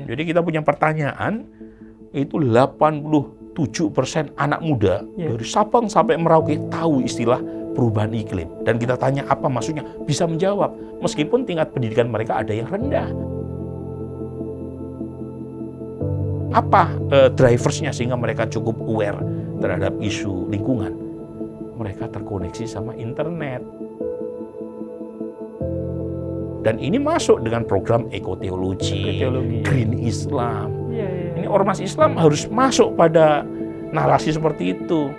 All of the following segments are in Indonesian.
Jadi kita punya pertanyaan, itu 87% anak muda dari Sabang sampai Merauke tahu istilah perubahan iklim. Dan kita tanya apa maksudnya, bisa menjawab. Meskipun tingkat pendidikan mereka ada yang rendah. Apa driversnya sehingga mereka cukup aware terhadap isu lingkungan? Mereka terkoneksi sama internet. Dan ini masuk dengan program ekoteologi, Green Islam. Ini ormas Islam harus masuk pada narasi seperti itu.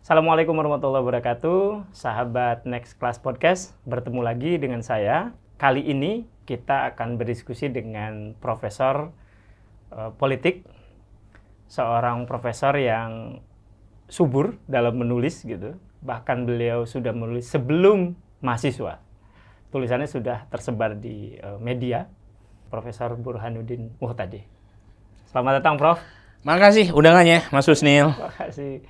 Assalamualaikum warahmatullahi wabarakatuh, sahabat Next Class Podcast, bertemu lagi dengan saya. Kali ini kita akan berdiskusi dengan profesor politik, seorang profesor yang subur dalam menulis gitu. Bahkan beliau sudah menulis sebelum mahasiswa. Tulisannya sudah tersebar di media. Profesor Burhanuddin Muhtadi. Selamat datang, Prof. Makasih undangannya, Mas Husnil. Makasih.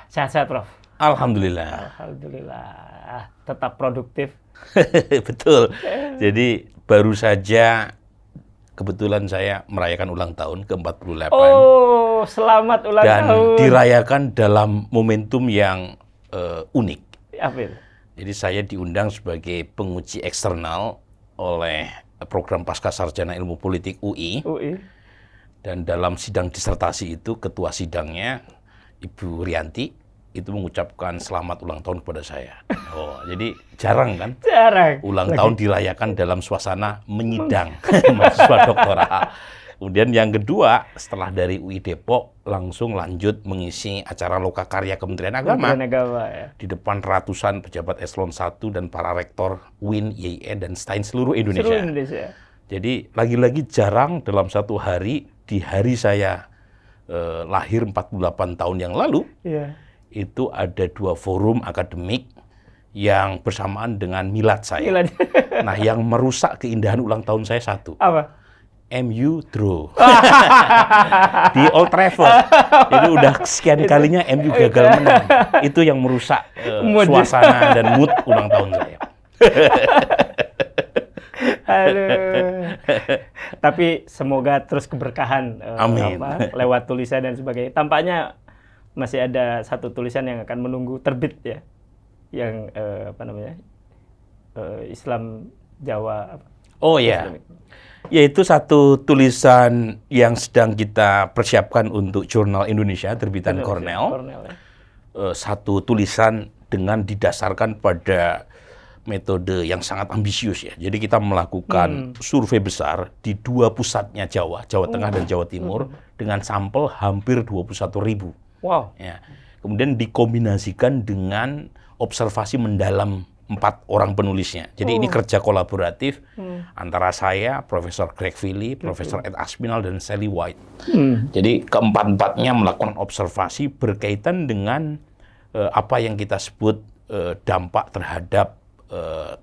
Sehat-sehat, Prof. Alhamdulillah. Alhamdulillah. Tetap produktif. Betul. Jadi baru saja kebetulan saya merayakan ulang tahun ke-48. Oh, selamat ulang tahun. Dan dirayakan dalam momentum yang unik. Apa itu? Jadi saya diundang sebagai penguji eksternal oleh program Pascasarjana Ilmu Politik UI. Dan dalam sidang disertasi itu ketua sidangnya Ibu Rianti itu mengucapkan selamat ulang tahun kepada saya. Oh, jadi jarang kan? Jarang. Ulang tahun dirayakan dalam suasana menyidang mahasiswa doktoral. Kemudian yang kedua, setelah dari UI Depok langsung lanjut mengisi acara Lokakarya Kementerian Agama. Ya. Di depan ratusan pejabat eselon 1 dan para rektor UIN, YIN, dan STAIN seluruh Indonesia. Jadi lagi-lagi jarang dalam satu hari, di hari saya lahir 48 tahun yang lalu, itu ada 2 forum akademik yang bersamaan dengan milad saya. Nah, yang merusak keindahan ulang tahun saya satu. Apa? MU draw. Di Old Trafford. Jadi udah sekian kalinya MU gagal menang. Itu yang merusak suasana dan mood ulang tahun saya. Aduh. Tapi semoga terus keberkahan Amin. Lewat tulisan dan sebagainya. Tampaknya masih ada satu tulisan yang akan menunggu terbit ya, yang Islam Jawa. Oh ya, yaitu satu tulisan yang sedang kita persiapkan untuk Jurnal Indonesia terbitan Cornell. Ya. Satu tulisan dengan didasarkan pada metode yang sangat ambisius ya. Jadi kita melakukan survei besar di 2 pusatnya Jawa Tengah dan Jawa Timur dengan sampel hampir 21.000. Wow. Ya. Kemudian dikombinasikan dengan observasi mendalam 4 orang penulisnya. Jadi ini kerja kolaboratif antara saya, Profesor Greg Vili, Profesor Ed Aspinall, dan Sally White. Jadi keempat-empatnya melakukan observasi berkaitan dengan apa yang kita sebut dampak terhadap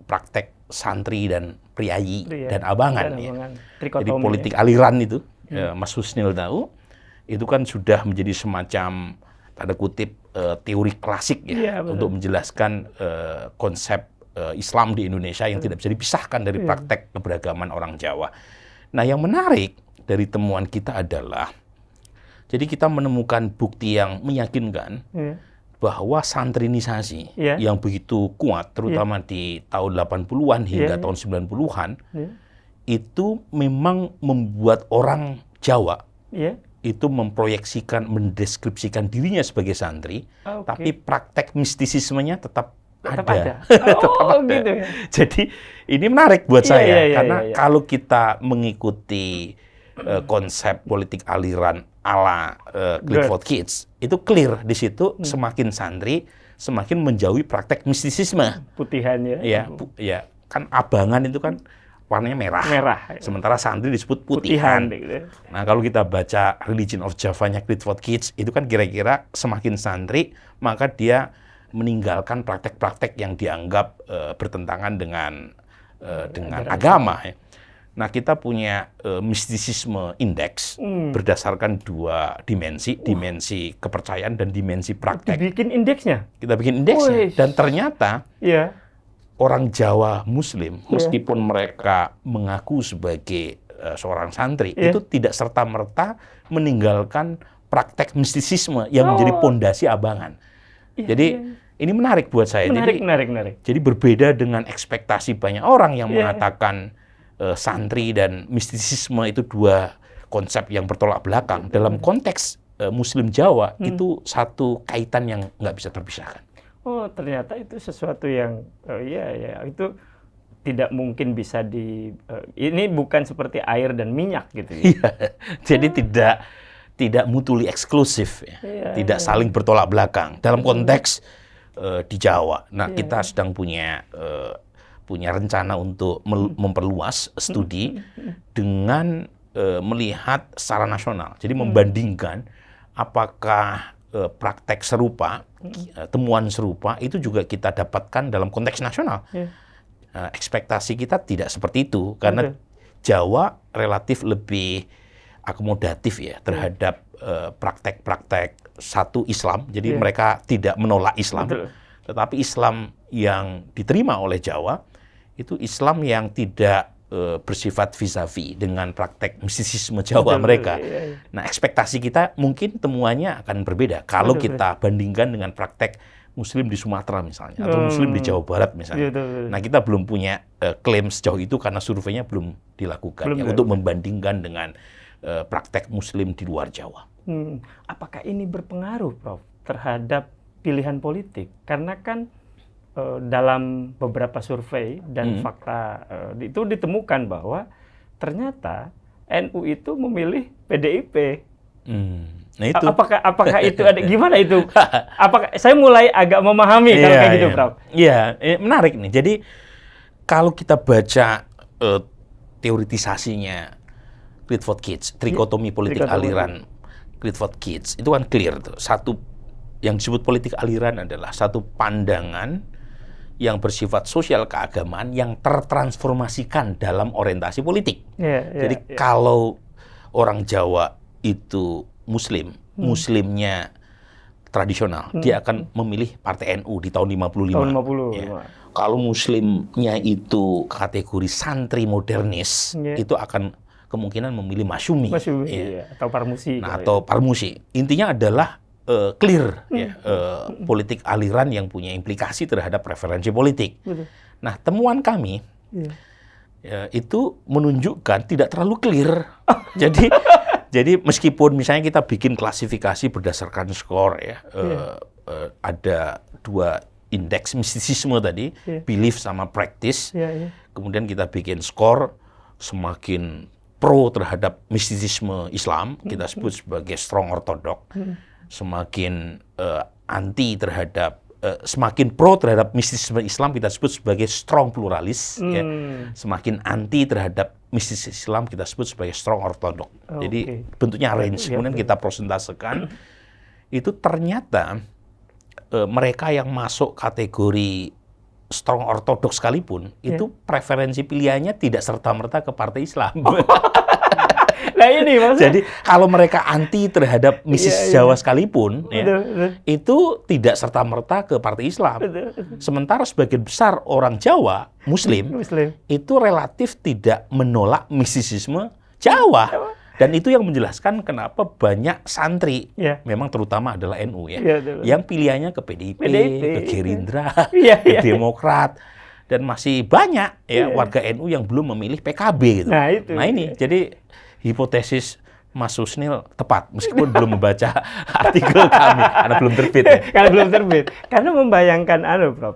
praktek santri dan priayi dan abangan. Jadi politik aliran itu, Mas Husnil tahu, itu kan sudah menjadi semacam tanda kutip teori klasik ya, untuk menjelaskan konsep Islam di Indonesia yang tidak bisa dipisahkan dari praktek keberagaman orang Jawa. Nah, yang menarik dari temuan kita adalah, jadi kita menemukan bukti yang meyakinkan bahwa santrinisasi yang begitu kuat, terutama di tahun 80-an hingga tahun 90-an, itu memang membuat orang Jawa itu memproyeksikan, mendeskripsikan dirinya sebagai santri, tapi praktek mistisismenya tetap ada. Tetap ada. Gitu ya? Jadi ini menarik buat saya, karena kalau kita mengikuti konsep politik aliran ala Clifford Geertz, itu clear di situ semakin santri semakin menjauhi praktek mistisisme. Putihan ya. Ya, kan abangan itu kan warnanya merah. Sementara santri disebut putihan. Nah, kalau kita baca Religion of Java-nya Clifford Geertz, itu kan kira-kira semakin santri, maka dia meninggalkan praktek-praktek yang dianggap bertentangan dengan agama. Nah, kita punya mistisisme indeks berdasarkan 2 dimensi, dimensi kepercayaan dan dimensi praktek. Dibikin indeksnya? Kita bikin indeksnya. Wih. Dan ternyata orang Jawa Muslim, meskipun mereka mengaku sebagai seorang santri, itu tidak serta-merta meninggalkan praktek mistisisme yang menjadi pondasi abangan. Jadi ini menarik buat saya. Menarik. Jadi berbeda dengan ekspektasi banyak orang yang mengatakan santri dan mistisisme itu 2 konsep yang bertolak belakang. Dalam konteks Muslim Jawa itu satu kaitan yang nggak bisa terpisahkan. Oh, ternyata itu sesuatu yang itu tidak mungkin bisa ini bukan seperti air dan minyak gitu ya. Jadi tidak mutually eksklusif, tidak saling bertolak belakang dalam konteks di Jawa. Nah, kita sedang punya rencana untuk memperluas studi dengan melihat secara nasional. Jadi membandingkan apakah praktek serupa, temuan serupa itu juga kita dapatkan dalam konteks nasional. Ekspektasi kita tidak seperti itu karena Jawa relatif lebih akomodatif ya terhadap praktek-praktek satu Islam. Jadi mereka tidak menolak Islam. Tetapi Islam yang diterima oleh Jawa itu Islam yang tidak bersifat vis-a-vis dengan praktek mistisisme Jawa mereka. Nah, ekspektasi kita mungkin temuannya akan berbeda kalau kita bandingkan dengan praktek Muslim di Sumatera misalnya, atau Muslim di Jawa Barat misalnya. Nah, kita belum punya klaim sejauh itu karena surveinya belum dilakukan untuk membandingkan dengan praktek Muslim di luar Jawa. Apakah ini berpengaruh, Prof, terhadap pilihan politik? Karena kan dalam beberapa survei dan fakta itu ditemukan bahwa ternyata NU itu memilih PDIP. Nah itu. Apakah itu ada gimana itu? Apakah saya mulai agak memahami kalau kayak gitu, Prof? Iya, menarik nih. Jadi kalau kita baca teoritisasinya Clifford Geertz, trikotomi politik aliran Clifford Geertz, itu kan clear tuh. Satu yang disebut politik aliran adalah satu pandangan yang bersifat sosial keagamaan yang tertransformasikan dalam orientasi politik. Jadi kalau orang Jawa itu Muslim, Muslimnya tradisional, dia akan memilih Partai NU di tahun 55. Tahun 55. Ya. Kalau Muslimnya itu kategori santri modernis, itu akan kemungkinan memilih Masyumi. Atau Parmusi. Nah, atau Parmusi. Intinya adalah clear politik aliran yang punya implikasi terhadap preferensi politik. Nah, temuan kami itu menunjukkan tidak terlalu clear. Jadi meskipun misalnya kita bikin klasifikasi berdasarkan skor ada 2 indeks mistisisme tadi, belief sama practice. Kemudian kita bikin skor semakin pro terhadap mistisisme Islam, kita sebut sebagai strong orthodox. Semakin anti terhadap semakin pro terhadap mistisisme Islam kita sebut sebagai strong pluralis, semakin anti terhadap mistisisme Islam kita sebut sebagai strong orthodox. Jadi bentuknya range, kemudian kita prosentasekan. Itu ternyata mereka yang masuk kategori strong orthodox sekalipun itu preferensi pilihannya tidak serta-merta ke partai Islam. Nah ini maksudnya. Jadi kalau mereka anti terhadap misis Jawa sekalipun, itu tidak serta-merta ke partai Islam. Sementara sebagian besar orang Jawa, Muslim, itu relatif tidak menolak mistisisme Jawa. Dan itu yang menjelaskan kenapa banyak santri, memang terutama adalah NU yang pilihannya ke PDIP, ke Gerindra, ke Demokrat. Dan masih banyak warga NU yang belum memilih PKB. Gitu. Nah ini, jadi hipotesis Mas Susnil tepat, meskipun belum membaca artikel kami, karena belum terbit. Karena belum terbit. Karena membayangkan, Prof,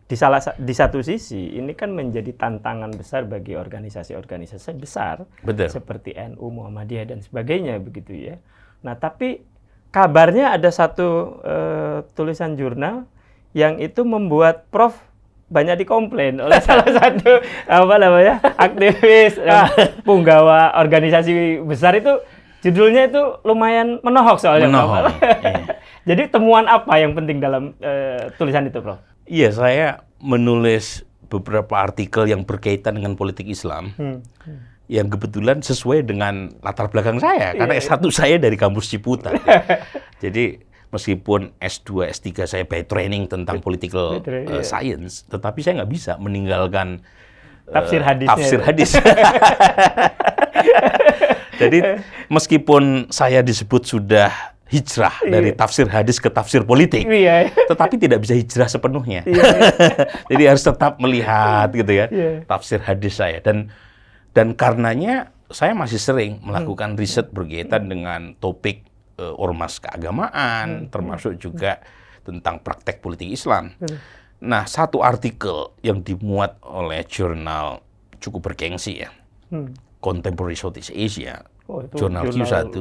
di satu sisi, ini kan menjadi tantangan besar bagi organisasi-organisasi besar, seperti NU, Muhammadiyah, dan sebagainya, begitu ya. Nah, tapi kabarnya ada satu tulisan jurnal yang itu membuat Prof banyak dikomplain oleh salah satu aktivis punggawa organisasi besar itu, judulnya itu lumayan menohok soalnya. Jadi temuan apa yang penting dalam tulisan itu, Prof? Iya, saya menulis beberapa artikel yang berkaitan dengan politik Islam yang kebetulan sesuai dengan latar belakang saya, karena S1 saya dari kampus Ciputat. Jadi meskipun S2, S3 saya by training tentang political science, tetapi saya nggak bisa meninggalkan tafsir hadis. Jadi meskipun saya disebut sudah hijrah dari tafsir hadis ke tafsir politik, tetapi tidak bisa hijrah sepenuhnya. Jadi harus tetap melihat gitu ya tafsir hadis saya, dan karenanya saya masih sering melakukan riset berkaitan dengan topik ormas keagamaan, termasuk juga tentang praktek politik Islam. Nah, satu artikel yang dimuat oleh jurnal cukup bergengsi ya, Contemporary Southeast Asia, jurnal Q1,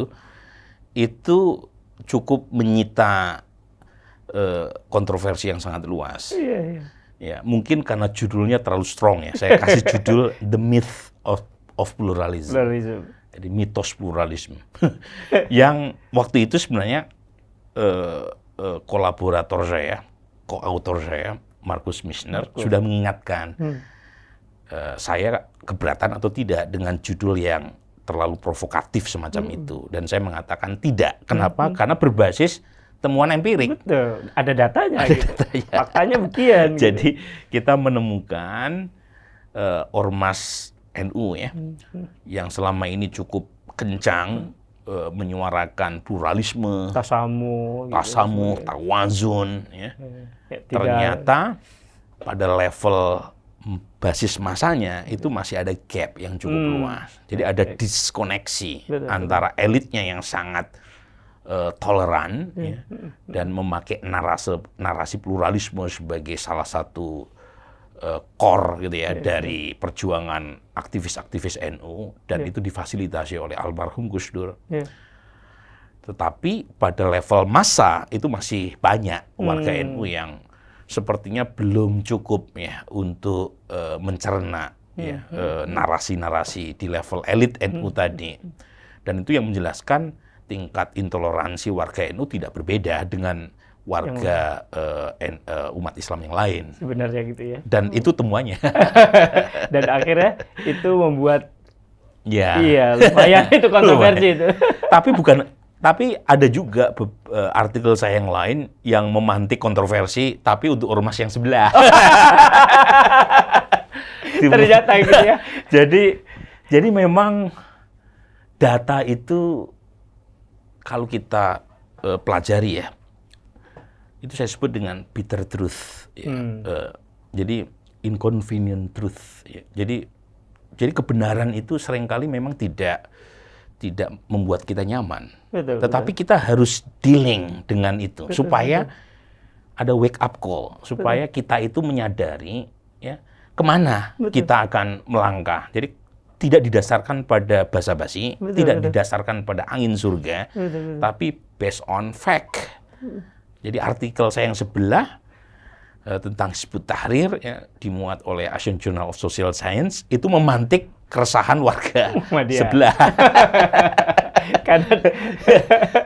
itu cukup menyita kontroversi yang sangat luas. Ya, mungkin karena judulnya terlalu strong ya. Saya kasih judul The Myth of Pluralism. Jadi mitos pluralisme. Yang waktu itu sebenarnya kolaborator saya, co-author saya, Markus Michener, sudah mengingatkan saya keberatan atau tidak dengan judul yang terlalu provokatif semacam itu. Dan saya mengatakan tidak. Kenapa? Karena berbasis temuan empirik. Betul. Ada datanya. Ada datanya. Faktanya buktian. Jadi kita menemukan ormas NU ya, yang selama ini cukup kencang menyuarakan pluralisme, tasamuh, tawazun, ya. Ternyata pada level basis masanya itu masih ada gap yang cukup luas. Jadi ada diskoneksi antara elitnya yang sangat toleran ya, dan memakai narasi pluralisme sebagai salah satu core gitu ya dari perjuangan aktivis-aktivis NU, dan itu difasilitasi oleh almarhum Gus Dur. Tetapi pada level massa itu masih banyak warga NU yang sepertinya belum cukup ya untuk mencerna ya, narasi-narasi di level elit NU tadi. Dan itu yang menjelaskan tingkat intoleransi warga NU tidak berbeda dengan warga umat Islam yang lain. Sebenarnya gitu ya. Dan itu temuannya. Dan akhirnya itu membuat iya lumayan itu kontroversi itu. Tapi ada juga artikel saya yang lain yang memantik kontroversi, tapi untuk ormas yang sebelah. Ternyata gitu ya. Jadi memang data itu kalau kita pelajari ya, itu saya sebut dengan bitter truth. Ya. Jadi inconvenient truth. Ya. Jadi kebenaran itu seringkali memang tidak membuat kita nyaman. Tetapi kita harus dealing dengan itu supaya ada wake up call, supaya kita itu menyadari ya kemana kita akan melangkah. Jadi tidak didasarkan pada basa-basi, tidak didasarkan pada angin surga, tapi based on fact. Jadi artikel saya yang sebelah tentang Hizbut Tahrir ya, dimuat oleh Asian Journal of Social Science, itu memantik keresahan warga sebelah.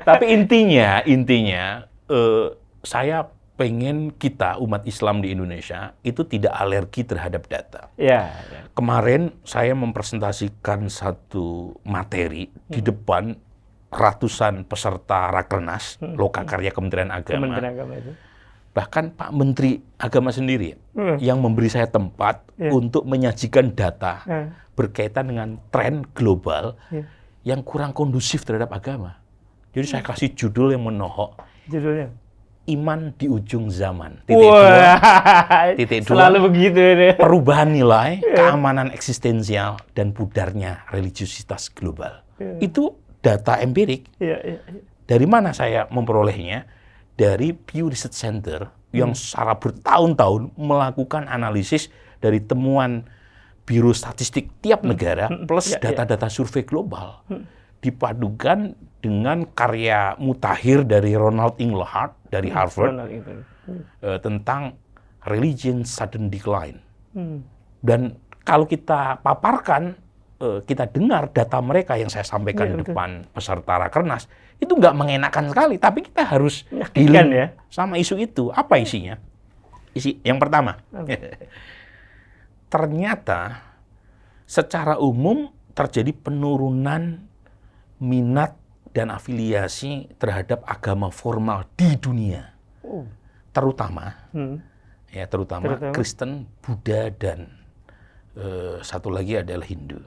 Tapi intinya saya pengen kita umat Islam di Indonesia itu tidak alergi terhadap data. Kemarin saya mempresentasikan satu materi di depan ratusan peserta Rakernas Lokakarya Kementerian Agama. Bahkan Pak Menteri Agama sendiri yang memberi saya tempat untuk menyajikan data berkaitan dengan tren global yang kurang kondusif terhadap agama. Jadi saya kasih judul yang menohok. Judulnya? Iman di ujung zaman. Titik dua. Selalu begitu ya. Perubahan nilai, keamanan eksistensial, dan pudarnya religiusitas global. Itu data empirik. Dari mana saya memperolehnya? Dari Pew Research Center yang secara bertahun-tahun melakukan analisis dari temuan Biro Statistik tiap negara plus data-data survei global. Dipadukan dengan karya mutakhir dari Ronald Inglehart dari Harvard tentang Religion Sudden Decline. Dan kalau kita paparkan, kita dengar data mereka yang saya sampaikan di depan peserta Rakernas, itu nggak mengenakan sekali, tapi kita harus dealing sama isu itu. Apa isinya? Isi yang pertama, ternyata secara umum terjadi penurunan minat dan afiliasi terhadap agama formal di dunia. Terutama Kristen, Buddha, dan satu lagi adalah Hindu.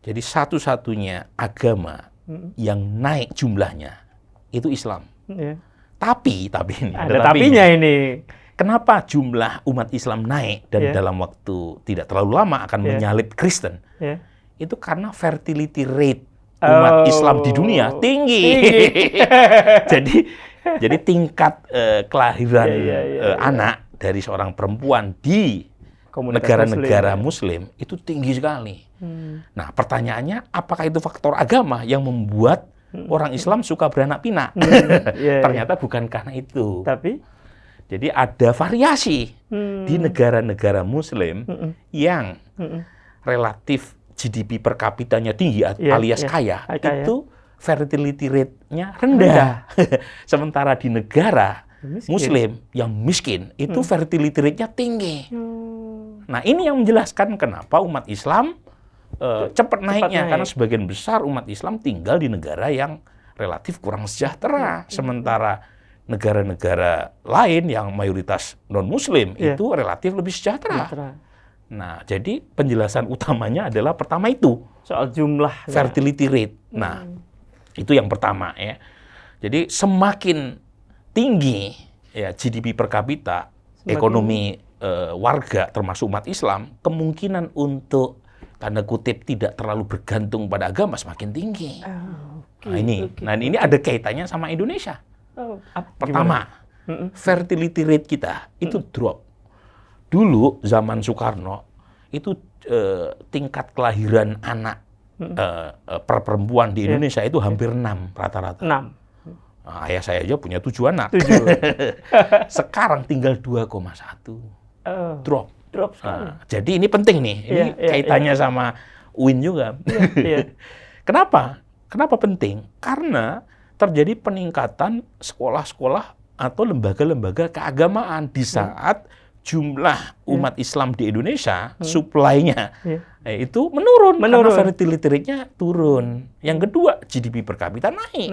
Jadi satu-satunya agama yang naik jumlahnya itu Islam. Tapi ini ada tapinya ini. Kenapa jumlah umat Islam naik dan dalam waktu tidak terlalu lama akan menyalip Kristen? Itu karena fertility rate umat Islam di dunia tinggi. Jadi tingkat kelahiran anak dari seorang perempuan di negara-negara Muslim itu tinggi sekali. Nah, pertanyaannya, apakah itu faktor agama yang membuat orang Islam suka beranak pinak? Ternyata bukan karena itu. Jadi ada variasi di negara-negara Muslim yang relatif GDP per kapitanya tinggi alias kaya, itu fertility rate-nya rendah. Sementara di negara Muslim yang miskin, itu fertility rate-nya tinggi. Nah, ini yang menjelaskan kenapa umat Islam cepat naiknya. Karena sebagian besar umat Islam tinggal di negara yang relatif kurang sejahtera. Sementara negara-negara lain yang mayoritas non-Muslim itu relatif lebih sejahtera. Nah, jadi penjelasan utamanya adalah pertama itu. Soal jumlah. Fertility rate. Nah, itu yang pertama ya. Jadi semakin tinggi GDP per kapita, ekonomi warga termasuk umat Islam, kemungkinan untuk tanda kutip tidak terlalu bergantung pada agama semakin tinggi. Nah, ini ada kaitannya sama Indonesia. Pertama, fertility rate kita itu drop. Dulu zaman Soekarno itu tingkat kelahiran anak per perempuan di Indonesia itu hampir 6 rata-rata. 6. Nah, ayah saya aja punya 7 anak. 7. Sekarang tinggal 2,1. Drop sekali. Nah, jadi ini penting nih. Ini kaitannya sama UIN juga. Kenapa penting? Karena terjadi peningkatan sekolah-sekolah atau lembaga-lembaga keagamaan di saat jumlah umat Islam di Indonesia, supply-nya itu menurun. Karena fertility rate-nya turun. Yang kedua, GDP per kapita naik.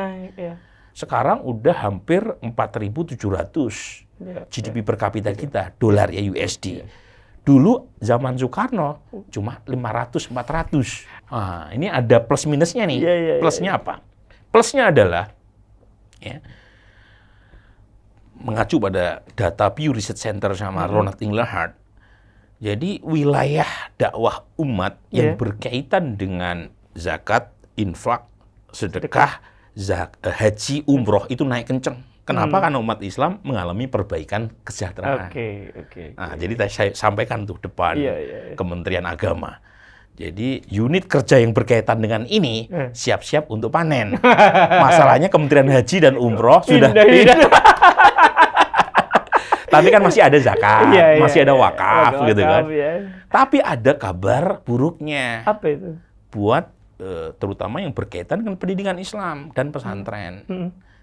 Sekarang udah hampir 4.700 GDP per kapita kita, dolar ya USD. Dulu zaman Soekarno cuma 500-400. Nah, ini ada plus minusnya nih. Plusnya apa? Plusnya adalah mengacu pada data Pew Research Center sama Ronald Engelhardt. Jadi wilayah dakwah umat yang berkaitan dengan zakat, infak, sedekah, haji, umroh itu naik kenceng. Kenapa? Karena umat Islam mengalami perbaikan kesejahteraan. Nah, jadi saya sampaikan tuh depan Kementerian Agama. Jadi unit kerja yang berkaitan dengan ini siap-siap untuk panen. Masalahnya Kementerian Haji dan Umroh sudah tapi kan masih ada zakat, masih ada wakaf gitu kan. Tapi ada kabar buruknya. Apa itu? Buat terutama yang berkaitan dengan pendidikan Islam dan pesantren.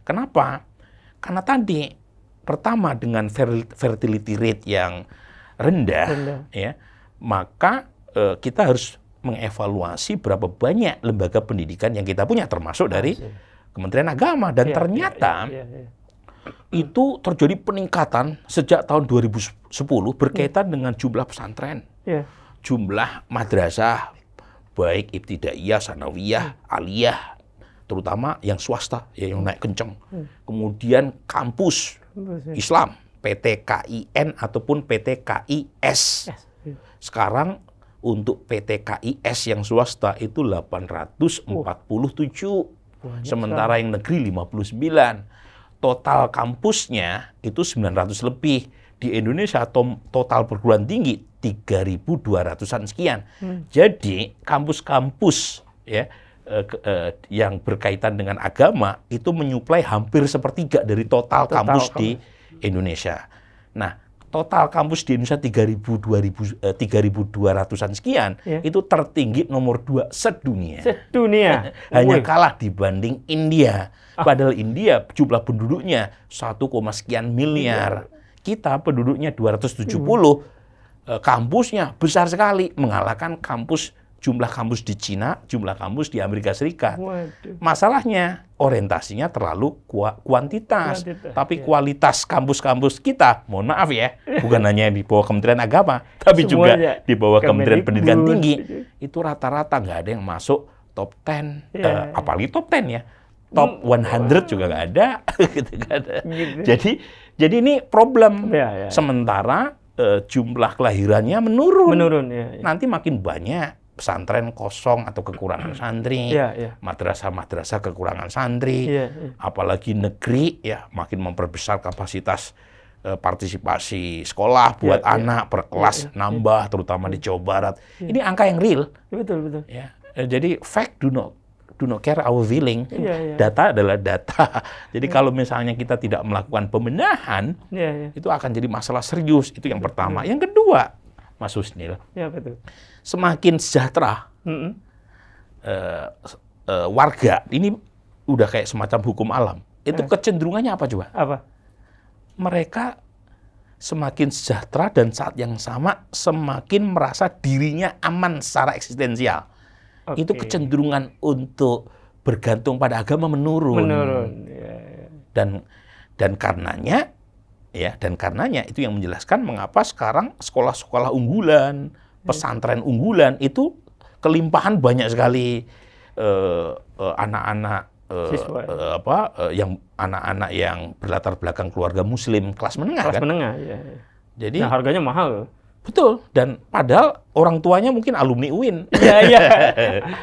Kenapa? Karena tadi pertama dengan fertility rate yang rendah. Ya, maka kita harus mengevaluasi berapa banyak lembaga pendidikan yang kita punya, termasuk dari Kementerian Agama. Dan ternyata itu terjadi peningkatan sejak tahun 2010 berkaitan dengan jumlah pesantren, jumlah madrasah, baik ibtidaiyah, sanawiyah, aliyah, terutama yang swasta yang naik kenceng. Kemudian kampus Islam, PTKIN ataupun PTKIS. Sekarang untuk PTKIS yang swasta itu 847, sementara yang negeri 59. Total kampusnya itu 900 lebih. Di Indonesia total perguruan tinggi 3.200-an sekian. Jadi kampus-kampus yang berkaitan dengan agama itu menyuplai hampir sepertiga dari total kampus di Indonesia. Nah, total kampus di Indonesia 3.200-an sekian itu tertinggi nomor 2 sedunia. Hanya kalah dibanding India. Padahal India jumlah penduduknya 1, sekian miliar. Kita penduduknya 270. kampusnya besar sekali, mengalahkan jumlah kampus di Cina, jumlah kampus di Amerika Serikat. Waduh. Masalahnya orientasinya terlalu kuantitas, tapi iya. kualitas kampus-kampus kita, mohon maaf ya, bukan hanya di bawah Kementerian Agama, tapi juga Semuanya. di bawah Kementerian Pendidikan Kemendikbud. Tinggi, itu rata-rata nggak ada yang masuk top 10, Iya. apalagi top 10 ya, top 100 juga nggak ada, gitu, nggak ada. Gitu. Jadi ini problem. Iya. Sementara jumlah kelahirannya menurun. Ya. Nanti makin banyak pesantren kosong atau kekurangan santri, Iya. madrasah-madrasah kekurangan santri, Iya. apalagi negeri ya makin memperbesar kapasitas partisipasi sekolah buat Iya. anak per kelas nambah, terutama di Jawa Barat. Ini angka yang real. Betul. Ya. Jadi fact do not care our feeling. Iya. Data adalah data. Jadi kalau misalnya kita tidak melakukan pembenahan, Iya. itu akan jadi masalah serius. Itu yang pertama. Yang kedua, Mas Husnil, Ya, betul. semakin sejahtera warga, ini udah kayak semacam hukum alam. Itu kecenderungannya apa coba? Apa? Mereka semakin sejahtera dan saat yang sama semakin merasa dirinya aman secara eksistensial. Oke. Itu kecenderungan untuk bergantung pada agama menurun. Ya. Dan karenanya itu yang menjelaskan mengapa sekarang sekolah-sekolah unggulan, pesantren unggulan itu kelimpahan banyak sekali anak-anak yang anak-anak yang berlatar belakang keluarga muslim kelas menengah. Kelas kan? menengah, ya. Jadi Nah, harganya mahal. betul, dan padahal orang tuanya mungkin alumni UIN. Iya.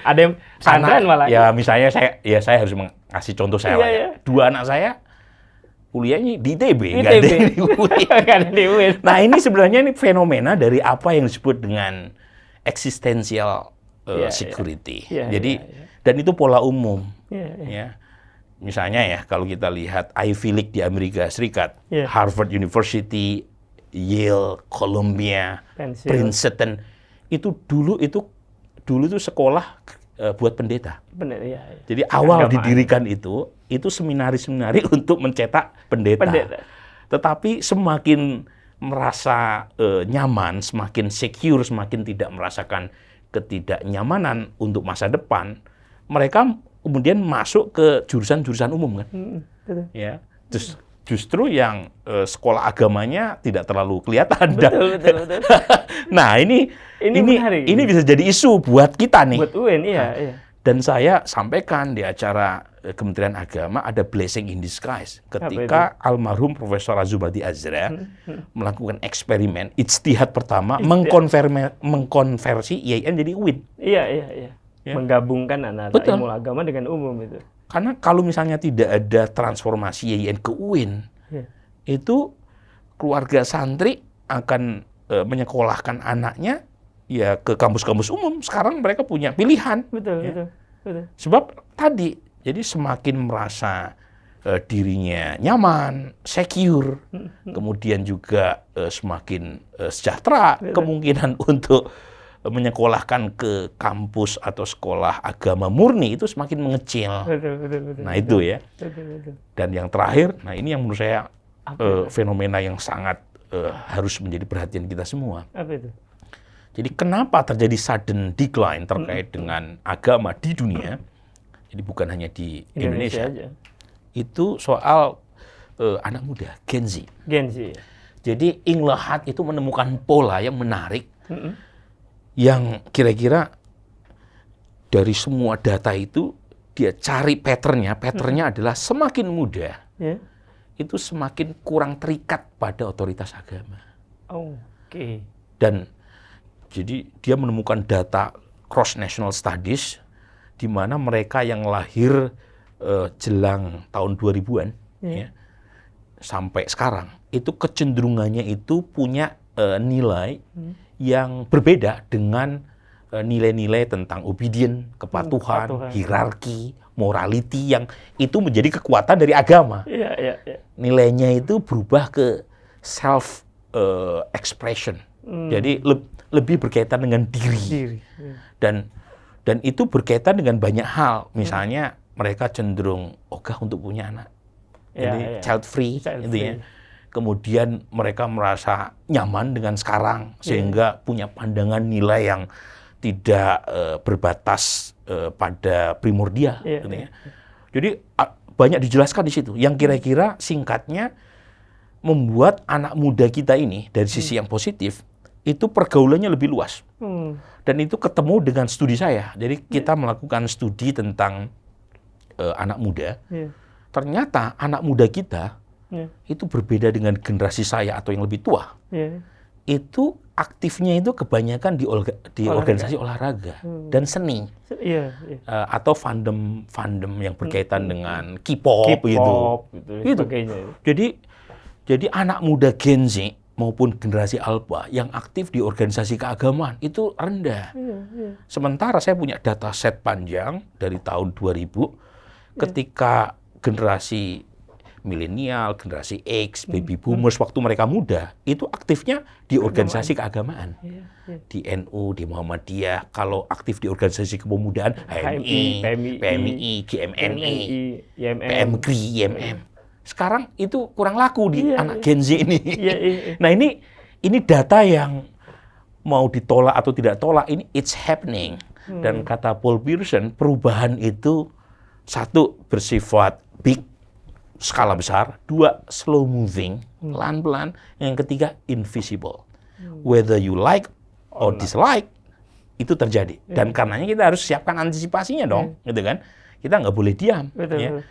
Ada yang pesantren malah. Ya misalnya saya harus mengasih contoh saya. Iya. Dua anak saya kuliahnya di ITB, nggak ITB. ada di UIN. Nggak ada di UIN. Nah ini sebenarnya fenomena dari apa yang disebut dengan existential security. Jadi dan itu pola umum. Ya. Misalnya ya kalau kita lihat Ivy League di Amerika Serikat, Harvard University, Yale, Columbia, Princeton, itu dulu itu sekolah buat pendeta. Benar, ya. Jadi awal didirikan itu seminari-seminari untuk mencetak pendeta. Tetapi semakin merasa nyaman, semakin secure, semakin tidak merasakan ketidaknyamanan untuk masa depan, mereka kemudian masuk ke jurusan-jurusan umum kan. Betul. Ya. Justru yang sekolah agamanya tidak terlalu kelihatan. Betul. Nah, ini bisa jadi isu buat kita nih. Buat UIN, iya. Dan saya sampaikan di acara Kementerian Agama ada blessing in disguise ketika almarhum Profesor Azubadi Azra melakukan eksperimen ijtihad pertama mengkonversi IAIN jadi UIN. Iya. Ya. Menggabungkan anak-anak ilmu agama dengan umum itu. Karena kalau misalnya tidak ada transformasi IAIN ke UIN, itu keluarga santri akan menyekolahkan anaknya ya ke kampus-kampus umum. Sekarang mereka punya pilihan. Betul. Sebab tadi, jadi semakin merasa dirinya nyaman, secure, kemudian juga semakin sejahtera, kemungkinan untuk menyekolahkan ke kampus atau sekolah agama murni itu semakin mengecil. Betul. Nah itu ya. Betul. Dan yang terakhir, nah ini yang menurut saya fenomena yang sangat harus menjadi perhatian kita semua. Apa itu? Jadi kenapa terjadi sudden decline terkait dengan agama di dunia? Jadi bukan hanya di Indonesia aja. Itu soal anak muda, Gen Z. Jadi Inglehat itu menemukan pola yang menarik, yang kira-kira dari semua data itu dia cari patternnya adalah semakin muda, itu semakin kurang terikat pada otoritas agama. Oke. Dan jadi dia menemukan data cross national studies di mana mereka yang lahir jelang tahun 2000-an ya, sampai sekarang itu kecenderungannya itu punya nilai yang berbeda dengan nilai-nilai tentang obedient, kepatuhan, hierarki, morality yang itu menjadi kekuatan dari agama. Iya. Nilainya itu berubah ke self expression. Jadi lebih berkaitan dengan diri. Dan itu berkaitan dengan banyak hal. Misalnya mereka cenderung ogah untuk punya anak. Jadi child free gitu ya. kemudian mereka merasa nyaman dengan sekarang, sehingga punya pandangan nilai yang tidak berbatas pada primordial. Gitu ya. Jadi banyak dijelaskan di situ, yang kira-kira singkatnya membuat anak muda kita ini dari sisi yang positif, itu pergaulannya lebih luas. Dan itu ketemu dengan studi saya. Jadi kita melakukan studi tentang anak muda. Ternyata anak muda kita itu berbeda dengan generasi saya atau yang lebih tua. Itu aktifnya itu kebanyakan di organisasi olahraga dan seni. Atau fandom yang berkaitan dengan K-pop gitu. Jadi anak muda Gen Z maupun generasi Alpha yang aktif di organisasi keagamaan itu rendah. Sementara saya punya data set panjang dari tahun 2000 ketika generasi milenial, generasi X, baby boomers waktu mereka muda itu aktifnya di organisasi keagamaan. Di NU, di Muhammadiyah, kalau aktif di organisasi kepemudaan HMI, PMI, GMNI, PMGRI, IMM. Sekarang itu kurang laku di anak Gen Z ini. Nah ini data yang mau ditolak atau tidak tolak, ini it's happening. Dan kata Paul Pierson, perubahan itu satu bersifat big, skala besar, dua slow moving, pelan-pelan, yang ketiga invisible. Whether you like or dislike, itu terjadi. Dan karenanya kita harus siapkan antisipasinya dong, gitu kan? Kita nggak boleh diam. Ya.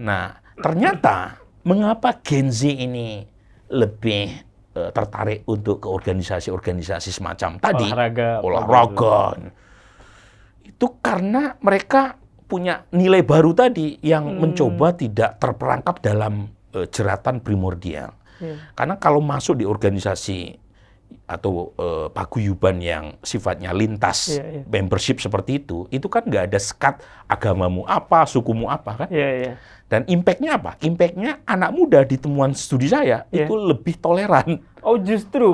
Nah, ternyata mengapa Gen Z ini lebih tertarik untuk ke organisasi-organisasi semacam tadi, olahraga, itu karena mereka punya nilai baru tadi yang mencoba tidak terperangkap dalam jeratan primordial. Karena kalau masuk di organisasi atau paguyuban yang sifatnya lintas membership seperti itu kan nggak ada sekat agamamu apa, sukumu apa kan? Dan impact-nya apa? Impact-nya anak muda di temuan studi saya itu lebih toleran. Oh justru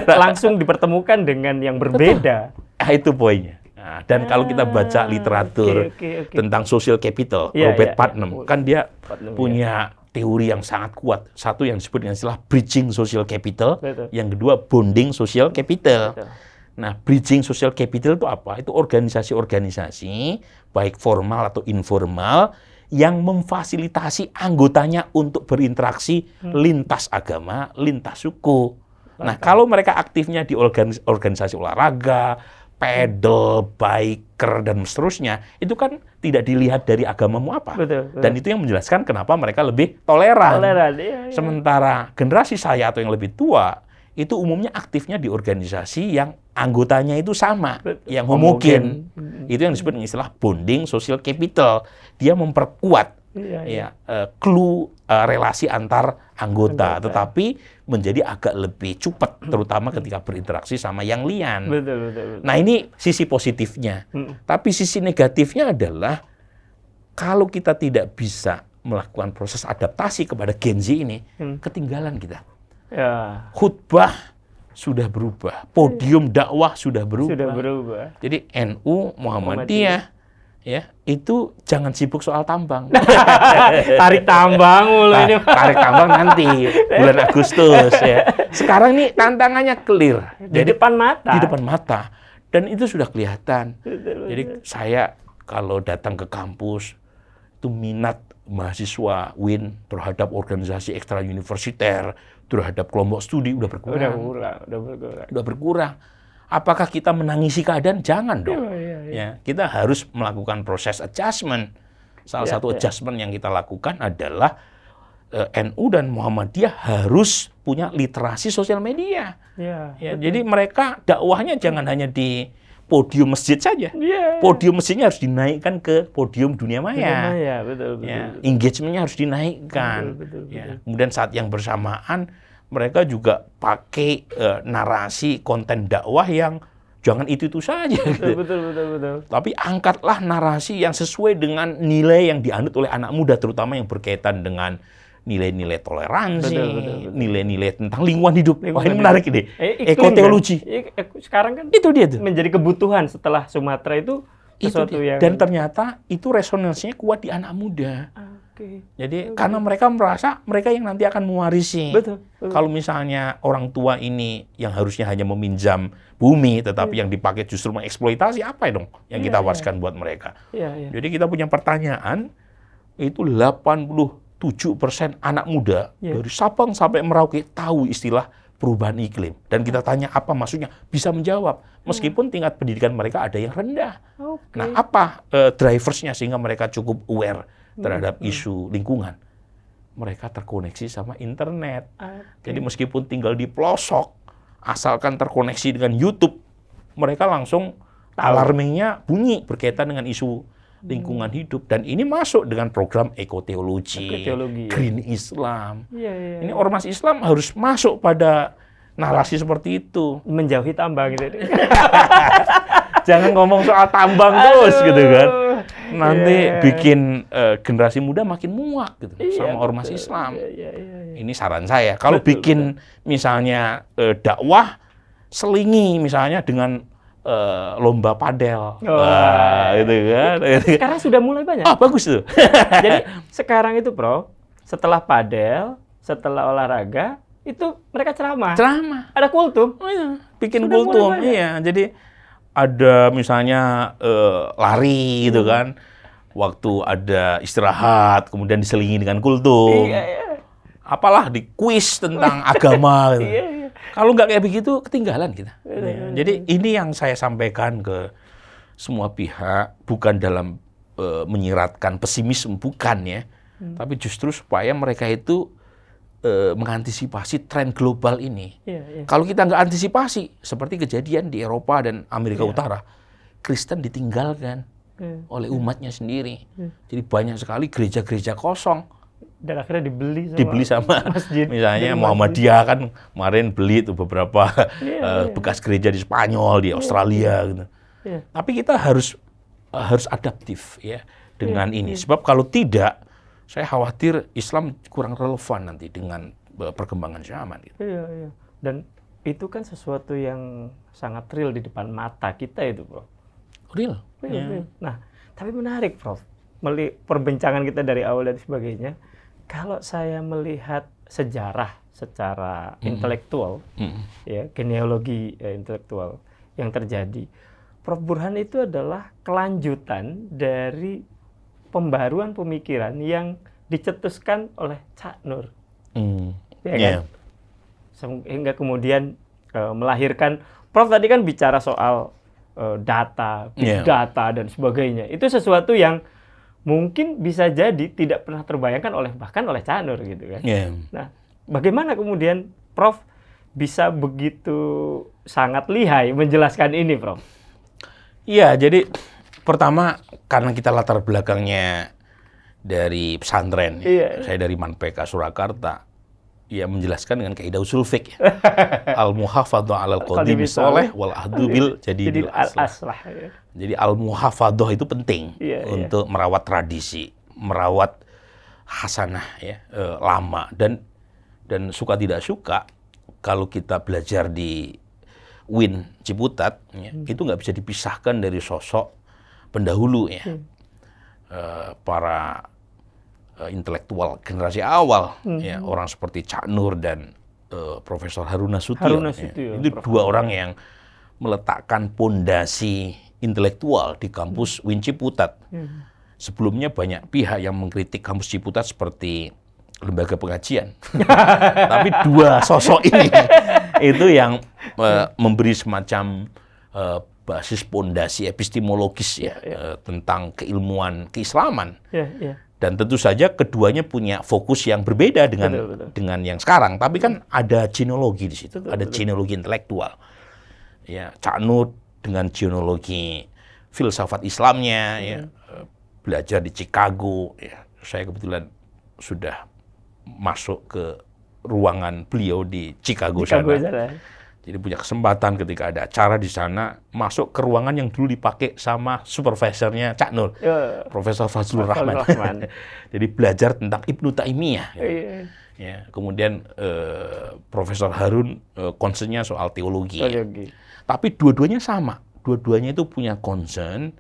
langsung dipertemukan dengan yang berbeda. Nah, itu poinnya. Nah, dan kalau kita baca literatur tentang social capital, Robert Putnam, kan dia punya teori yang sangat kuat. Satu yang disebut dengan istilah bridging social capital, yang kedua bonding social capital. Nah, bridging social capital itu apa? Itu organisasi-organisasi, baik formal atau informal, yang memfasilitasi anggotanya untuk berinteraksi lintas agama, lintas suku. Nah, kalau mereka aktifnya di organisasi olahraga, pedal, biker, dan seterusnya, itu kan tidak dilihat dari agamamu apa. Dan itu yang menjelaskan kenapa mereka lebih toleran. Sementara generasi saya atau yang lebih tua, itu umumnya aktifnya di organisasi yang anggotanya itu sama, yang homogen. Itu yang disebut dengan istilah bonding social capital. Dia memperkuat clue relasi antar anggota, tetapi menjadi agak lebih cepat, terutama ketika berinteraksi sama yang lian. Nah ini sisi positifnya. Tapi sisi negatifnya adalah kalau kita tidak bisa melakukan proses adaptasi kepada Gen Z ini, ketinggalan kita. Khutbah sudah berubah, podium dakwah sudah berubah. Jadi NU, Muhammadiyah, ya itu jangan sibuk soal tambang. Tarik tambang mulu ini. Tarik tambang nanti bulan Agustus ya. Sekarang nih tantangannya clear. Di depan mata. Di depan mata. Dan itu sudah kelihatan. Jadi saya kalau datang ke kampus itu minat mahasiswa WIN terhadap organisasi ekstra universiter, terhadap kelompok studi udah berkurang. Apakah kita menangisi keadaan? Jangan dong. Ya, kita harus melakukan proses adjustment. Salah satu adjustment yang kita lakukan adalah NU dan Muhammadiyah harus punya literasi sosial media. Jadi mereka dakwahnya jangan hanya di podium masjid saja. Podium masjidnya harus dinaikkan ke podium dunia maya. Engagementnya harus dinaikkan. Kemudian saat yang bersamaan mereka juga pakai narasi konten dakwah yang jangan itu saja. Betul. Tapi angkatlah narasi yang sesuai dengan nilai yang dianut oleh anak muda, terutama yang berkaitan dengan nilai-nilai toleransi, nilai-nilai tentang lingkungan hidup. Wah, ini menarik ini. Ekoteologi. Sekarang kan itu dia tuh. Menjadi kebutuhan setelah Sumatera itu sesuatu yang... Dan ternyata itu resonansinya kuat di anak muda. Jadi karena mereka merasa mereka yang nanti akan mewarisi. Betul. Kalau misalnya orang tua ini yang harusnya hanya meminjam bumi, tetapi yang dipakai justru mengeksploitasi, apa dong yang kita wariskan buat mereka? Jadi kita punya pertanyaan, itu 87% anak muda dari Sabang sampai Merauke tahu istilah perubahan iklim. Dan kita tanya apa maksudnya, bisa menjawab. Meskipun tingkat pendidikan mereka ada yang rendah. Nah, apa driversnya sehingga mereka cukup aware terhadap isu lingkungan? Mereka terkoneksi sama internet. Jadi meskipun tinggal di pelosok, asalkan terkoneksi dengan YouTube, mereka langsung alarmingnya bunyi berkaitan dengan isu lingkungan hidup. Dan ini masuk dengan program ekoteologi, Green Islam. Ini ormas Islam harus masuk pada narasi seperti itu. Menjauhi tambang gitu. Jangan ngomong soal tambang terus gitu kan. Nanti bikin generasi muda makin muak gitu sama ormas Islam. Ini saran saya. Kalau bikin misalnya dakwah, selingi misalnya dengan lomba padel, gitu kan. Sekarang sudah mulai banyak. Bagus tuh. Jadi sekarang itu, Prof, setelah padel, setelah olahraga, itu mereka ceramah. Ada kultum. Bikin kultum. Iya, jadi ada misalnya lari gitu kan. Waktu ada istirahat, kemudian diselingi dengan kultum. Apalah di kuis tentang agama gitu. Kalau nggak kayak begitu, ketinggalan kita. Jadi ini yang saya sampaikan ke semua pihak, bukan dalam menyiratkan pesimisme, bukan ya. Tapi justru supaya mereka itu mengantisipasi tren global ini. Kalau kita nggak antisipasi, seperti kejadian di Eropa dan Amerika Utara, Kristen ditinggalkan oleh umatnya sendiri. Jadi banyak sekali gereja-gereja kosong. Dan akhirnya dibeli sama masjid. Misalnya Muhammadiyah kan kemarin beli tuh beberapa bekas gereja di Spanyol, di Australia gitu. Tapi kita harus adaptif ya dengan ini. Sebab kalau tidak, saya khawatir Islam kurang relevan nanti dengan perkembangan zaman gitu. Dan itu kan sesuatu yang sangat real di depan mata kita itu, Prof. Real. Nah, tapi menarik, Prof. Perbincangan kita dari awal dan sebagainya. Kalau saya melihat sejarah secara intelektual, ya genealogi intelektual yang terjadi, Prof. Burhan itu adalah kelanjutan dari pembaruan pemikiran yang dicetuskan oleh Cak Nur, ya kan? Sehingga kemudian melahirkan. Prof. tadi kan bicara soal data, big data dan sebagainya. Itu sesuatu yang mungkin bisa jadi tidak pernah terbayangkan bahkan oleh Cak Nur gitu kan. Nah, bagaimana kemudian Prof bisa begitu sangat lihai menjelaskan ini, Prof? Iya, jadi pertama karena kita latar belakangnya dari pesantren, saya dari Manpeka Surakarta, ya menjelaskan dengan kaidah usul fiqh. Al-muhafadhah 'alal qadimi sholeh wal ahdu bil jadidil aslah. Jadi al-muhafadhah itu penting untuk merawat tradisi, merawat hasanah ya, lama dan suka tidak suka kalau kita belajar di UIN Ciputat ya, itu nggak bisa dipisahkan dari sosok pendahulu ya. Para intelektual generasi awal ya, orang seperti Cak Nur dan Profesor Harun Nasution. Itu dua orang yang meletakkan pondasi intelektual di kampus UIN Ciputat. Sebelumnya banyak pihak yang mengkritik kampus Ciputat seperti lembaga pengajian. Tapi dua sosok ini itu yang memberi semacam basis pondasi epistemologis ya, tentang keilmuan keislaman. Dan tentu saja keduanya punya fokus yang berbeda dengan yang sekarang. Tapi kan ada genealogi di situ, ada genealogi intelektual. Ya, Cak Nur dengan genealogi filsafat Islamnya, ya, belajar di Chicago. Ya, saya kebetulan sudah masuk ke ruangan beliau di Chicago sana. Jadi punya kesempatan ketika ada acara di sana masuk ke ruangan yang dulu dipakai sama supervisornya Cak Nur, Profesor Fazlur Rahman. Jadi belajar tentang Ibnu Taimiyah. Ya, kemudian Profesor Harun concernnya soal teologi. Ya. Tapi dua-duanya sama. Dua-duanya itu punya concern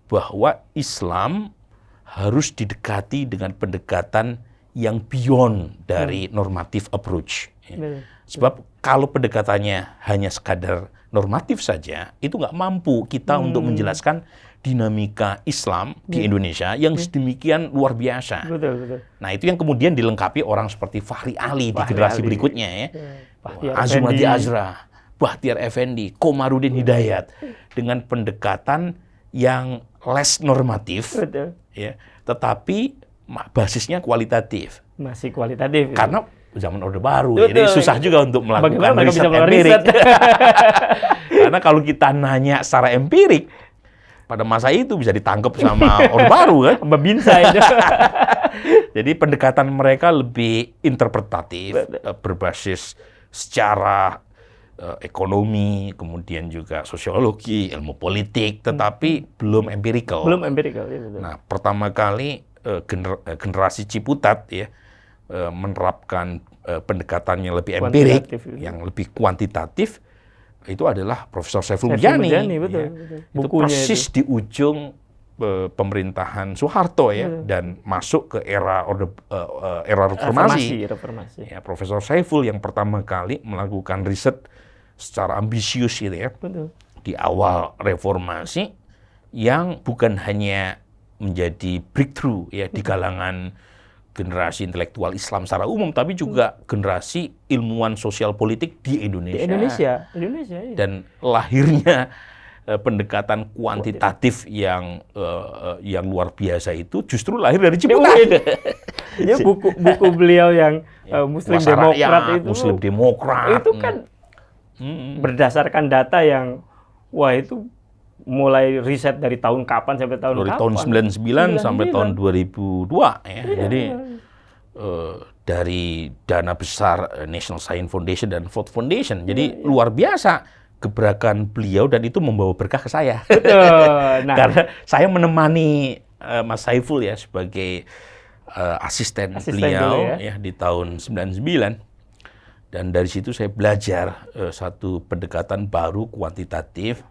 bahwa Islam harus didekati dengan pendekatan yang beyond dari normative approach. Ya. Sebab kalau pendekatannya hanya sekadar normatif saja, itu nggak mampu kita untuk menjelaskan dinamika Islam di Indonesia yang sedemikian luar biasa. Betul. Nah, itu yang kemudian dilengkapi orang seperti Fahri Ali di generasi berikutnya ya. Azumati Azra, Bahtiar Effendi, Komarudin Hidayat dengan pendekatan yang less normatif, ya, tetapi basisnya kualitatif. Masih kualitatif. Karena zaman Orde Baru, jadi susah juga untuk melakukan riset bisa empirik. Karena kalau kita nanya secara empirik, pada masa itu bisa ditangkap sama Orde Baru kan? Babinsa itu. Jadi pendekatan mereka lebih interpretatif, berbasis secara ekonomi, kemudian juga sosiologi, ilmu politik, tetapi belum empirical. Belum empirical, ya betul. Nah, pertama kali generasi Ciputat ya menerapkan pendekatan yang lebih empirik, yang lebih kuantitatif, itu adalah Profesor Saiful Mujani. Betul. Itu persis di ujung pemerintahan Soeharto ya, dan masuk ke era reformasi. Ya, Profesor Saiful yang pertama kali melakukan riset secara ambisius gitu ya. Betul. Di awal reformasi yang bukan hanya menjadi breakthrough ya di kalangan generasi intelektual Islam secara umum, tapi juga generasi ilmuwan sosial politik di Indonesia. Di Indonesia iya. Dan lahirnya pendekatan kuantitatif yang luar biasa itu justru lahir dari Ciputat. Ya, buku beliau yang Muslim Demokrat itu. Muslim Demokrat. Itu kan berdasarkan data yang itu mulai riset dari tahun kapan sampai tahun dari kapan? Tahun 99 sampai tahun 2002 ya. Jadi dari dana besar National Science Foundation dan Ford Foundation. Jadi luar biasa gebrakan beliau, dan itu membawa berkah ke saya. Nah, karena saya menemani Mas Saiful ya sebagai asisten beliau ya di tahun 99. Dan dari situ saya belajar satu pendekatan baru kuantitatif.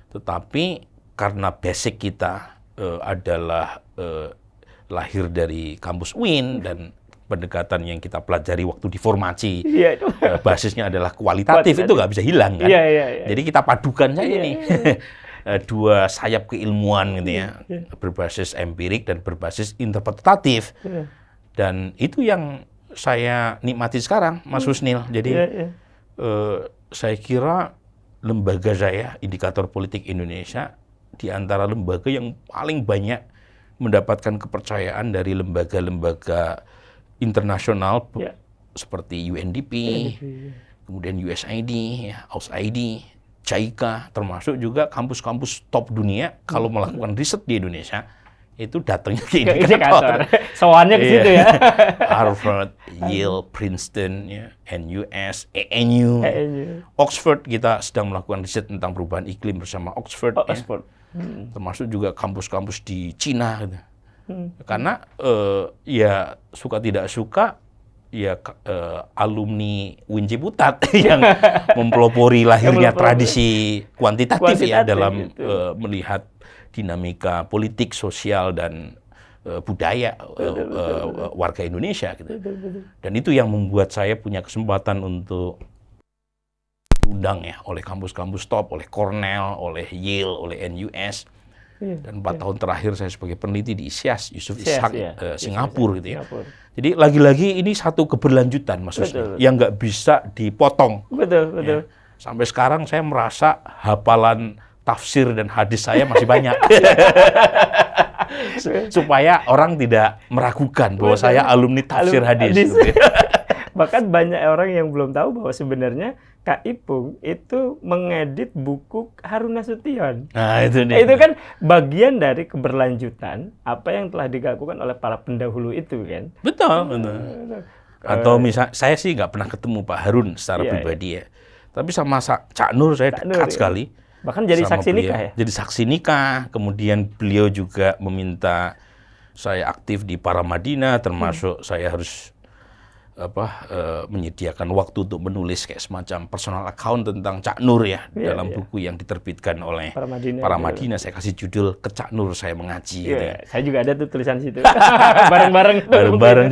Tetapi karena basic kita adalah lahir dari kampus UIN dan pendekatan yang kita pelajari waktu di formasi, basisnya adalah kualitatif, itu nggak bisa hilang kan. Jadi kita padukan saja nih dua sayap keilmuan gitu ya, berbasis empirik dan berbasis interpretatif. Dan itu yang saya nikmati sekarang, Mas Husnil. Jadi saya kira lembaga saya, Indikator Politik Indonesia, di antara lembaga yang paling banyak mendapatkan kepercayaan dari lembaga-lembaga internasional seperti UNDP, kemudian USAID, AUSAID, JICA, termasuk juga kampus-kampus top dunia kalau melakukan riset di Indonesia, itu datangnya ke Indikator. Soalnya ke situ ya. Harvard, Yale, Princeton, NUS, ANU, Oxford, kita sedang melakukan riset tentang perubahan iklim bersama Oxford. Termasuk juga kampus-kampus di Cina. Gitu. Karena ya suka tidak suka, ya alumni UIN Ciputat yang mempelopori lahirnya tradisi kuantitatif ya dalam melihat dinamika politik, sosial, dan budaya warga Indonesia gitu. Dan itu yang membuat saya punya kesempatan untuk diundang ya oleh kampus-kampus top, oleh Cornell, oleh Yale, oleh NUS. Dan 4 tahun terakhir saya sebagai peneliti di ISIAS, Yusuf Ishak, Singapura gitu ya. Jadi lagi-lagi ini satu keberlanjutan Mas Husni, yang nggak bisa dipotong. Betul. Ya. Sampai sekarang saya merasa hafalan tafsir dan hadis saya masih banyak. Supaya orang tidak meragukan bahwa saya alumni tafsir hadis. Bahkan banyak orang yang belum tahu bahwa sebenarnya Kak Ipung itu mengedit buku Harun Nasution. Nah, itu nih. Itu kan bagian dari keberlanjutan apa yang telah dilakukan oleh para pendahulu itu kan. Betul. Atau misal saya sih nggak pernah ketemu Pak Harun secara pribadi ya. Tapi sama Cak Nur saya dekat sekali. Bahkan jadi saksi nikah ya? Jadi saksi nikah, kemudian beliau juga meminta saya aktif di Paramadina, termasuk saya harus menyediakan waktu untuk menulis kayak semacam personal account tentang Cak Nur ya, dalam buku yang diterbitkan oleh Para Madinah. Saya kasih judul Ke Cak Nur Saya Mengaji. Gitu ya. Saya juga ada tuh tulisan situ. Bareng-bareng. Bareng-bareng.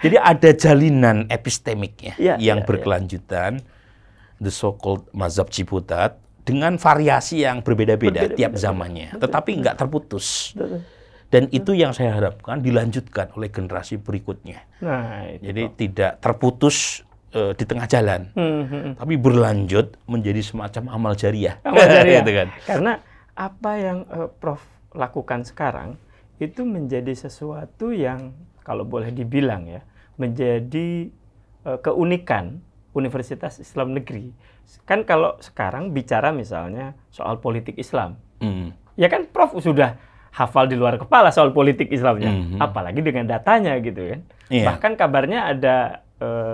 Jadi ada jalinan epistemik yang berkelanjutan, the so-called mazhab Ciputat, dengan variasi yang berbeda-beda tiap zamannya, tetapi nggak terputus. Dan itu yang saya harapkan dilanjutkan oleh generasi berikutnya. Nah, jadi tidak terputus di tengah jalan, tapi berlanjut menjadi semacam amal jariah. Amal jariah. Gitu kan. Karena apa yang Prof lakukan sekarang itu menjadi sesuatu yang kalau boleh dibilang ya, menjadi keunikan Universitas Islam Negeri. Kan kalau sekarang bicara misalnya soal politik Islam, ya kan Prof sudah hafal di luar kepala soal politik Islamnya, apalagi dengan datanya gitu kan. Bahkan kabarnya ada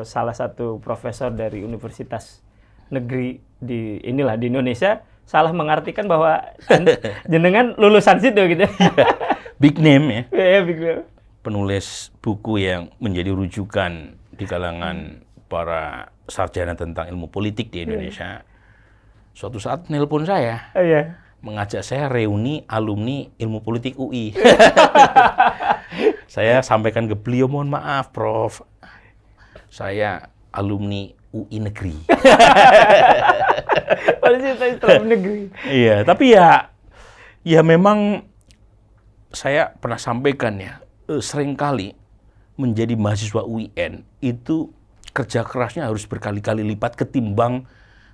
salah satu profesor dari Universitas Negeri di Indonesia salah mengartikan bahwa jenengan lulusan situ gitu. Big name ya. Big name. Penulis buku yang menjadi rujukan di kalangan para sarjana tentang ilmu politik di Indonesia. Suatu saat nelpon saya. Mengajak saya reuni alumni ilmu politik UI. Saya sampaikan ke beliau, mohon maaf Prof, saya alumni UI Negeri. Islam Negeri. Iya, tapi ya memang saya pernah sampaikan ya, seringkali menjadi mahasiswa UIN itu kerja kerasnya harus berkali-kali lipat ketimbang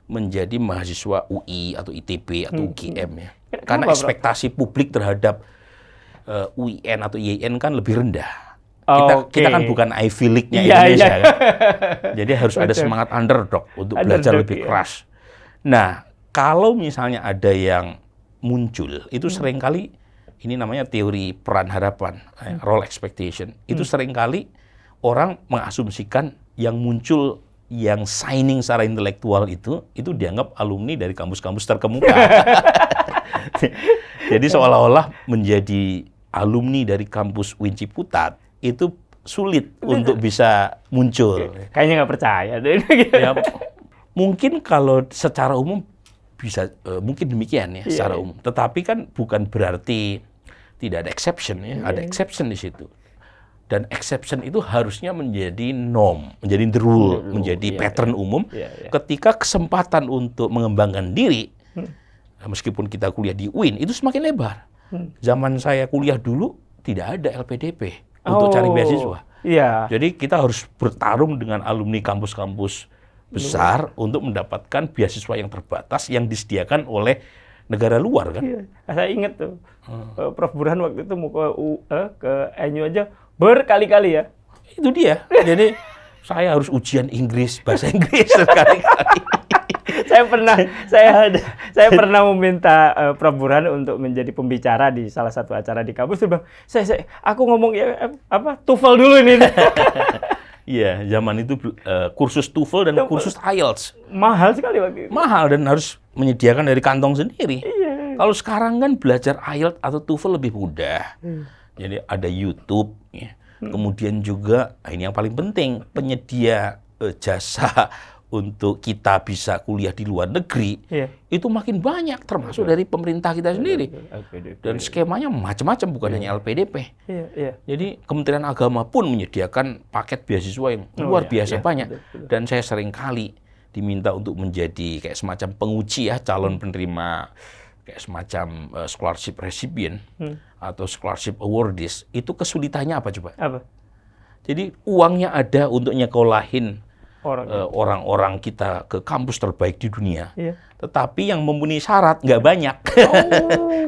menjadi mahasiswa UI atau ITB atau UGM ya. Karena ekspektasi publik terhadap UIN atau IAIN kan lebih rendah. Kita kan bukan Ivy League-nya Indonesia kan. Jadi harus ada semangat underdog untuk belajar lebih keras. Nah, kalau misalnya ada yang muncul, itu seringkali ini namanya teori peran harapan, role expectation. Itu seringkali orang mengasumsikan yang muncul yang signing secara intelektual itu dianggap alumni dari kampus-kampus terkemuka. Jadi seolah-olah menjadi alumni dari kampus UIN Ciputat itu sulit untuk bisa muncul. Kayaknya nggak percaya. Ya, mungkin kalau secara umum bisa, mungkin demikian ya secara umum. Tetapi kan bukan berarti tidak ada exception ya. Ada exception di situ. Dan exception itu harusnya menjadi norm, menjadi the rule, menjadi pattern umum. Ketika kesempatan untuk mengembangkan diri, meskipun kita kuliah di UIN, itu semakin lebar. Zaman saya kuliah dulu, tidak ada LPDP untuk cari beasiswa. Jadi kita harus bertarung dengan alumni kampus-kampus besar untuk mendapatkan beasiswa yang terbatas yang disediakan oleh negara luar kan. Saya ingat tuh, Prof Burhan waktu itu mau ke NU aja berkali-kali ya. Itu dia. Jadi saya harus ujian Inggris, bahasa Inggris berkali-kali. saya pernah meminta Prof Burhan untuk menjadi pembicara di salah satu acara di kampus. Dia bilang, aku ngomong TOEFL dulu ini. Iya, zaman itu kursus TOEFL dan kursus IELTS. Mahal sekali waktu itu. Mahal dan harus menyediakan dari kantong sendiri. Kalau sekarang kan belajar IELTS atau TOEFL lebih mudah. Jadi ada YouTube, ya. Kemudian juga ini yang paling penting, penyedia jasa untuk kita bisa kuliah di luar negeri itu makin banyak, termasuk dari pemerintah kita sendiri. Dan skemanya macam-macam, bukan hanya LPDP. Jadi Kementerian Agama pun menyediakan paket beasiswa yang luar biasa banyak. Dan saya sering kali diminta untuk menjadi kayak semacam penguji ya, calon penerima kayak semacam scholarship recipient atau scholarship awardees. Itu kesulitannya apa coba? Jadi uangnya ada untuk nyekolahin orang-orang kita ke kampus terbaik di dunia. Tetapi yang memenuhi syarat nggak banyak.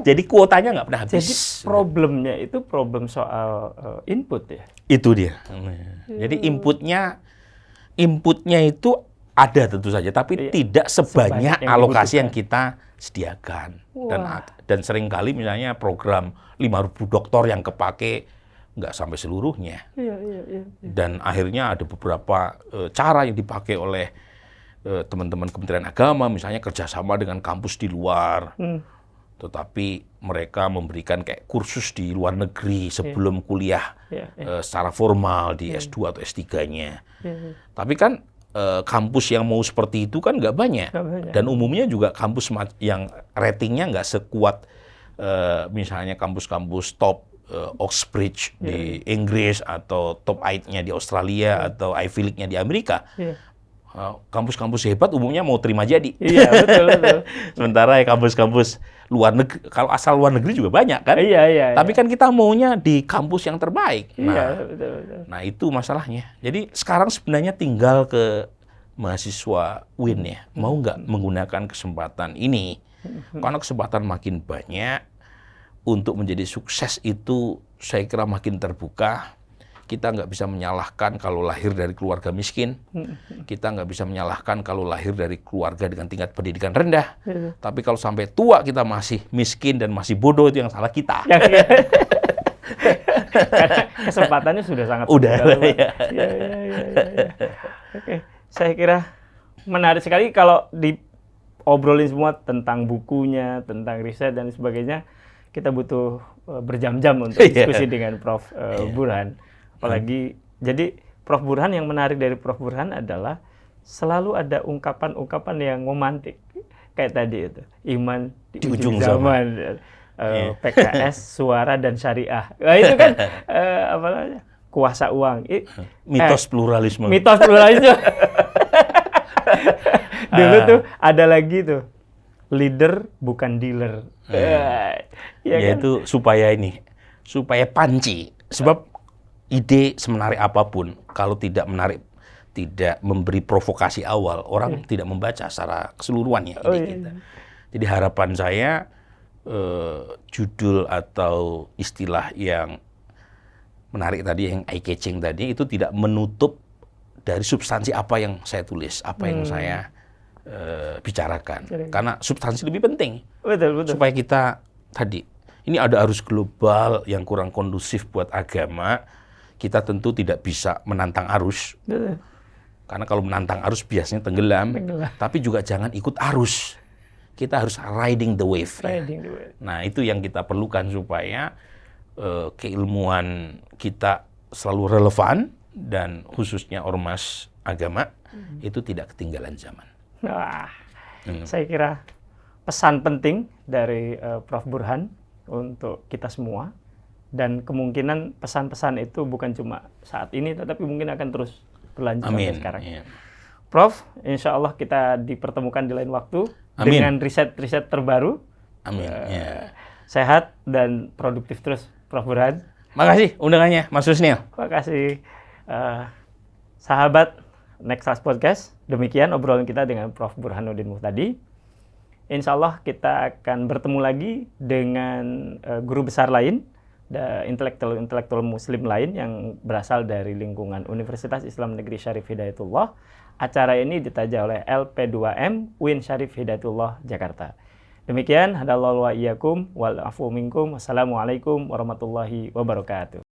Jadi kuotanya nggak pernah habis. Jadi problemnya itu problem soal input ya? Itu dia. Jadi inputnya itu ada tentu saja, tapi tidak sebanyak alokasi yang kita sediakan. Dan seringkali misalnya program 5.000 doktor yang kepake nggak sampai seluruhnya. Dan akhirnya ada beberapa cara yang dipakai oleh teman-teman Kementerian Agama, misalnya kerjasama dengan kampus di luar. tetapi mereka memberikan kayak kursus di luar negeri sebelum kuliah secara formal di S2 atau S3-nya. Tapi kan kampus yang mau seperti itu kan nggak banyak. Dan umumnya juga kampus yang ratingnya nggak sekuat misalnya kampus-kampus top Oxbridge di Inggris atau top 8-nya di Australia atau Ivy League-nya di Amerika. Kampus-kampus hebat umumnya mau terima jadi. Iya, betul. Sementara ya kampus-kampus luar negeri, kalau asal luar negeri juga banyak kan? Iya. Tapi kan kita maunya di kampus yang terbaik. Betul. Nah itu masalahnya. Jadi sekarang sebenarnya tinggal ke mahasiswa UIN ya, mau nggak menggunakan kesempatan ini? Karena kesempatan makin banyak, untuk menjadi sukses itu saya kira makin terbuka. Kita nggak bisa menyalahkan kalau lahir dari keluarga miskin. Kita nggak bisa menyalahkan kalau lahir dari keluarga dengan tingkat pendidikan rendah. Tapi kalau sampai tua kita masih miskin dan masih bodoh, itu yang salah kita. Karena kesempatannya sudah sangat ya. Oke, saya kira menarik sekali kalau diobrolin semua tentang bukunya, tentang riset dan sebagainya. Kita butuh berjam-jam untuk diskusi dengan Prof. Burhan. Apalagi, jadi Prof. Burhan, yang menarik dari Prof. Burhan adalah selalu ada ungkapan-ungkapan yang romantik. Kayak tadi itu, iman di ujung zaman. PKS, suara dan syariah. Nah, itu kan apa namanya? Kuasa uang. Mitos pluralisme. Mitos pluralisme. Dulu tuh ada lagi tuh, leader bukan dealer. Yaitu kan? supaya panci. Sebab ide semenarik apapun, kalau tidak memberi provokasi awal, orang tidak membaca secara keseluruhannya ide kita. Jadi harapan saya, judul atau istilah yang menarik tadi, yang eye-catching tadi, itu tidak menutup dari substansi apa yang saya tulis, apa yang saya bicarakan. Karena substansi lebih penting. Betul. Supaya kita tadi, ini ada arus global yang kurang kondusif buat agama, kita tentu tidak bisa menantang arus. Betul. Karena kalau menantang arus biasanya tenggelam. Tapi juga jangan ikut arus. Kita harus riding the wave. Nah, itu yang kita perlukan supaya keilmuan kita selalu relevan, dan khususnya ormas agama itu tidak ketinggalan zaman. Saya kira pesan penting dari Prof. Burhan untuk kita semua, dan kemungkinan pesan-pesan itu bukan cuma saat ini, tetapi mungkin akan terus berlanjut sampai sekarang. Prof, insya Allah kita dipertemukan di lain waktu dengan riset-riset terbaru. Sehat dan produktif terus, Prof. Burhan. Makasih undangannya, Mas Husnil. Makasih, sahabat Next Class Podcast. Demikian obrolan kita dengan Prof. Burhanuddin Muhtadi. Insya Allah kita akan bertemu lagi dengan guru besar lain, intelektual muslim lain yang berasal dari lingkungan Universitas Islam Negeri Syarif Hidayatullah. Acara ini ditaja oleh LP2M UIN Syarif Hidayatullah Jakarta. Demikian, hadallahu wa iyyakum wal afu minkum. Wassalamualaikum warahmatullahi wabarakatuh.